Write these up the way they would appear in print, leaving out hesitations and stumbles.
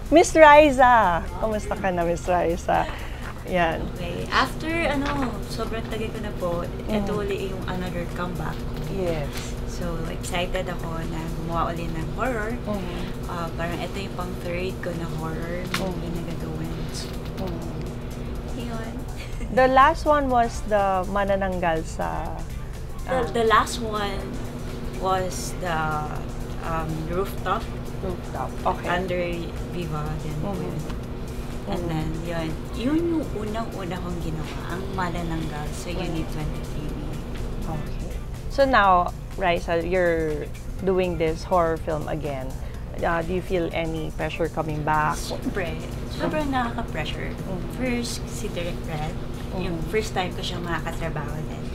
Miss Raisa! Kamusta ka na, Miss Raisa? Yan. Okay. After, sobrang tagal ko na po, ito uli yung another comeback. Yes. So, excited ako na gumawa ulit ng horror. Parang ito yung pang third ko na horror movie na gagawin. So, yun. The last one was the manananggal sa... The last one was the rooftop. Okay. Under Viva. Then, and then, yun yung unang-una kong ginawa, ang manananggal sa Unit 20 TV. Okay. So now, Raisa, you're doing this horror film again. Do you feel any pressure coming back? Sobrang nakaka-pressure. First, si Direk Brad, yung first time ko siyang makakatrabaho din.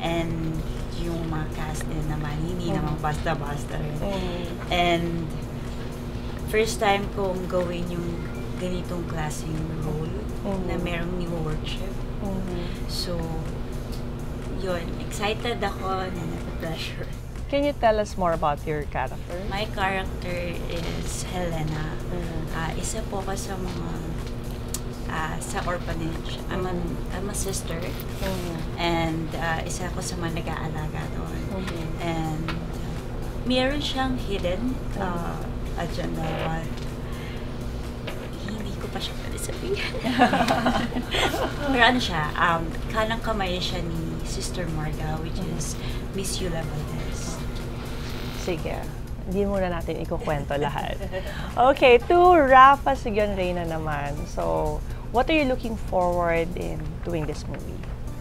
And yung mga cast din naman, hindi naman basta-basta rin. And first time kong gawin yung ganitong klaseng role na merong new workshop. So, yun, excited ako na napa-pressure. Can you tell us more about your character? My character is Helena. Isa po ko sa mga sa orphanage. I'm a sister. And isa ko sa mga nag-aalaga doon. And meron siyang hidden agenda, but hindi ko pa siya pwede sabihin. Pero ano siya, kanang kamay siya ni Sister Marga, which is Miss Yula Valdez. Sige. Hindi muna natin ikukwento lahat. Okay, to Rafa Sigon Reyna naman. So, what are you looking forward in doing this movie?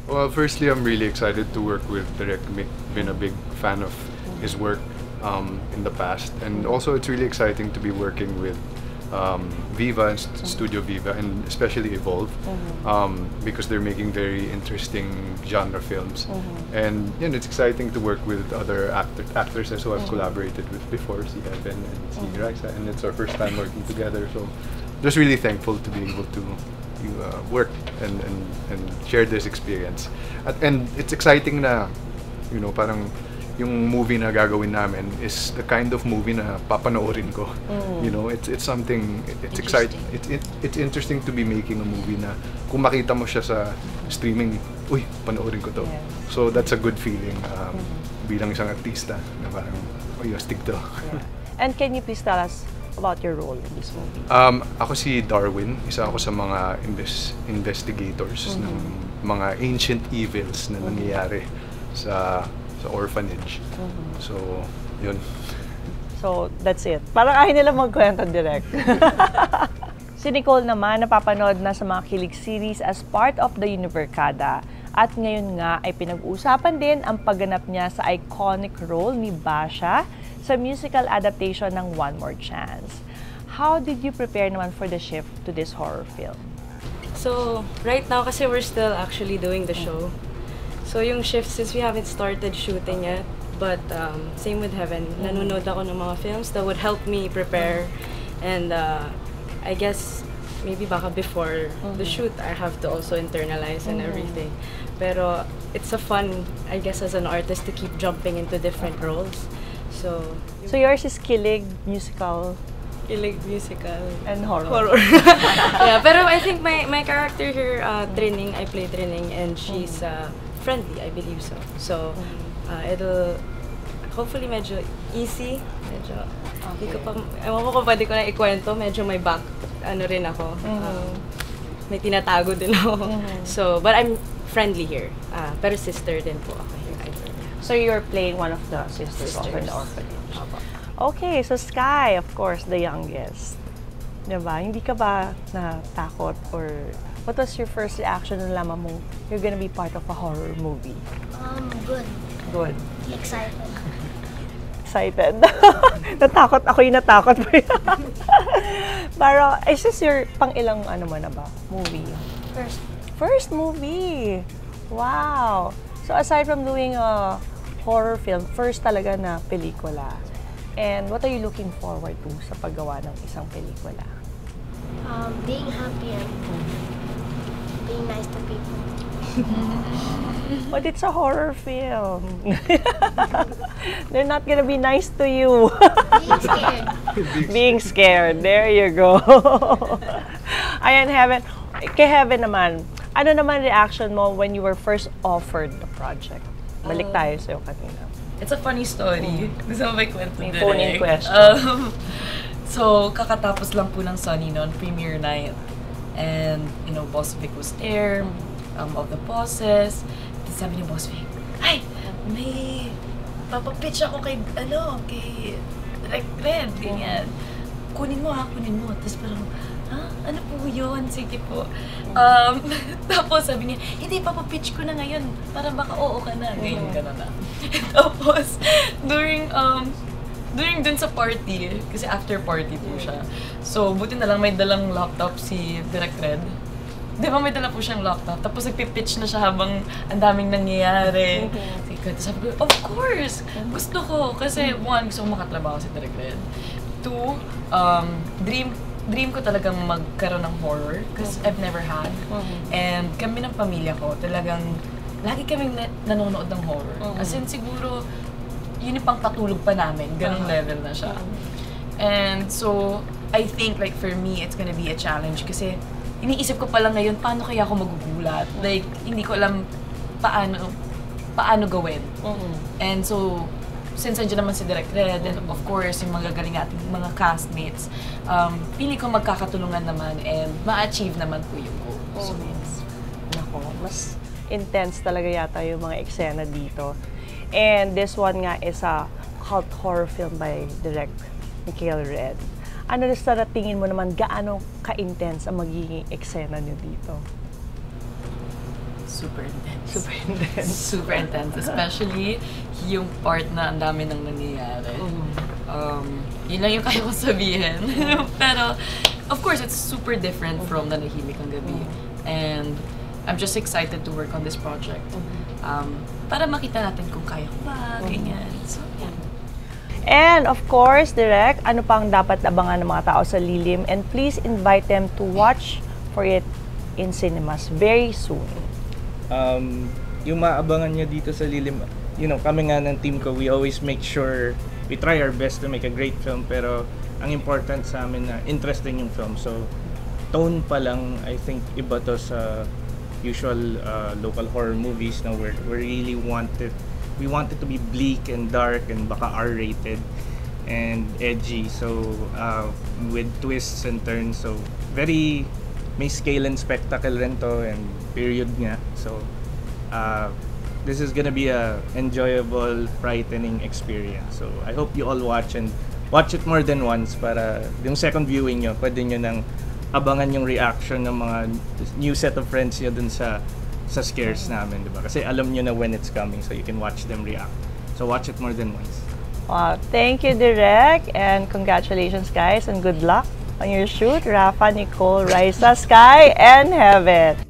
Well, firstly, I'm really excited to work with Direk Mick. Been a big fan of his work in the past. And also, it's really exciting to be working with Viva and Studio Viva, and especially Evolve, because they're making very interesting genre films. And it's exciting to work with other actors who I've collaborated with before, si Evan and si Raisa, and it's our first time working together. So just really thankful to be able to work and share this experience. And it's exciting na, parang yung movie na gagawin namin is the kind of movie na papanoorin ko. It's something, it's exciting. It's interesting to be making a movie na kung makita mo siya sa streaming, uy, panoorin ko to. Yeah. So that's a good feeling bilang isang artista na parang, uy, astig to. Yeah. And can you please tell us about your role in this movie? Ako si Darwin, isa ako sa mga investigators ng mga ancient evils na nangyayari sa orphanage. So, yun. So, that's it. Parang ayaw nila magkwento direct. Si Nicole naman, napapanood na sa mga kilig series as part of the Univercada. At ngayon nga ay pinag-uusapan din ang pagganap niya sa iconic role ni Basha sa musical adaptation ng One More Chance. How did you prepare naman for the shift to this horror film? So, right now kasi we're still actually doing the show. So yung shift, since we haven't started shooting yet, but same with Heaven, nanonood ako ng mga films that would help me prepare. And I guess maybe baka before the shoot, I have to also internalize and everything. Pero it's a fun, I guess, as an artist to keep jumping into different roles. So yours is kilig, musical, kilig, musical, and horror. Yeah, pero I think my character here, Trining, I play Trining, and she's friendly, I believe so. So, it'll hopefully medyo easy, medyo, hindi ko pa, ewan ko kung pwede ko na ikwento, medyo may back, rin ako, may tinatago din ako. So, but I'm friendly here, pero sister din po ako here. So, you're playing one of the sisters of the orphanage. Okay, so Sky, of course, the youngest. Diba? Hindi ka ba natakot or what was your first reaction nung laman mo you're gonna be part of a horror movie? Good. Good. Excited. Excited. Natakot ako yung natakot mo yun. Pero, is this your pang-ilang mo na ba? Movie? First. First movie! Wow! So, aside from doing a horror film, first talaga na pelikula. And what are you looking forward to sa paggawa ng isang pelikula? Being happy and being nice to people. But it's a horror film. They're not gonna be nice to you. Being scared. Being scared. There you go. Ayan, Heaven. Kay Heaven naman, ano naman reaction mo when you were first offered the project? Balik tayo sa'yo kanina. It's a funny story. Gusto mo ba ikwento May direct? phone-in question. So, kakatapos lang po ng Sunny noon, premiere night. And, you know, Boss Vic was there, of the bosses. Tapos sabi ni Boss Vic, ay, may papapitch ako kay Direct Red, ganyan. Kunin mo. Tapos parang, ano po yun? Sige po. Tapos sabi niya, hindi, papapitch ko na ngayon para baka oo ka na. Ganyan ka na. Tapos, during dun sa party, kasi after party po siya. So, buti na lang may dalang laptop si Direct Red. Di ba may dala po siyang laptop? Tapos nagpipitch na siya habang ang daming nangyayari. Sabi ko, of course! Gusto ko. Kasi one, gusto ko makatrabaho si Direct Red. Two, dream ko talagang magkaroon ng horror because I've never had. And kami ng pamilya ko, talagang lagi kaming nanonood ng horror. As in, siguro, yun yung pangpatulog pa namin. Ganong level na siya. And so, I think like for me, it's gonna be a challenge kasi iniisip ko pa lang ngayon, paano kaya ako magugulat? Like, hindi ko alam paano gawin. And so, since nandiyan naman si Direct Red, and of course, yung mga galing ating mga castmates, pili ko magkakatulungan naman and ma-achieve naman po yung goal. So, yes. Nako, mas intense talaga yata yung mga eksena dito. And this one nga is a cult horror film by Direct Mikael Red. Ano sa tingin mo naman, gaano ka-intense ang magiging eksena niyo dito? Super intense. Super intense. Super intense. Especially yung part na ang dami nang nangyayari. Yun lang yung kaya ko sabihin. Pero, of course, it's super different from Nanahimik ang Gabi. And I'm just excited to work on this project. Para makita natin kung kaya ko ba, ganyan. So, yeah. And of course, Direct, ano pang dapat abangan ng mga tao sa Lilim? And please invite them to watch for it in cinemas very soon. Yung maabangan nyo dito sa Lilim, you know, kami nga ng team ko, we always make sure, we try our best to make a great film, pero ang important sa amin na interesting yung film. So, tone pa lang, I think, iba to sa usual local horror movies na we really wanted to be bleak and dark and baka R-rated and edgy, so with twists and turns, so very may scale and spectacle rin to and period nga, so this is gonna be a enjoyable, frightening experience. So I hope you all watch and watch it more than once para yung second viewing nyo, pwede nyo nang abangan yung reaction ng mga new set of friends nyo dun sa scares namin, di ba? Kasi alam nyo na when it's coming, so you can watch them react. So watch it more than once. Wow, thank you, Direct, and congratulations, guys, and good luck on your shoot. Rafa, Nicole, Raisa, Sky, and Heaven.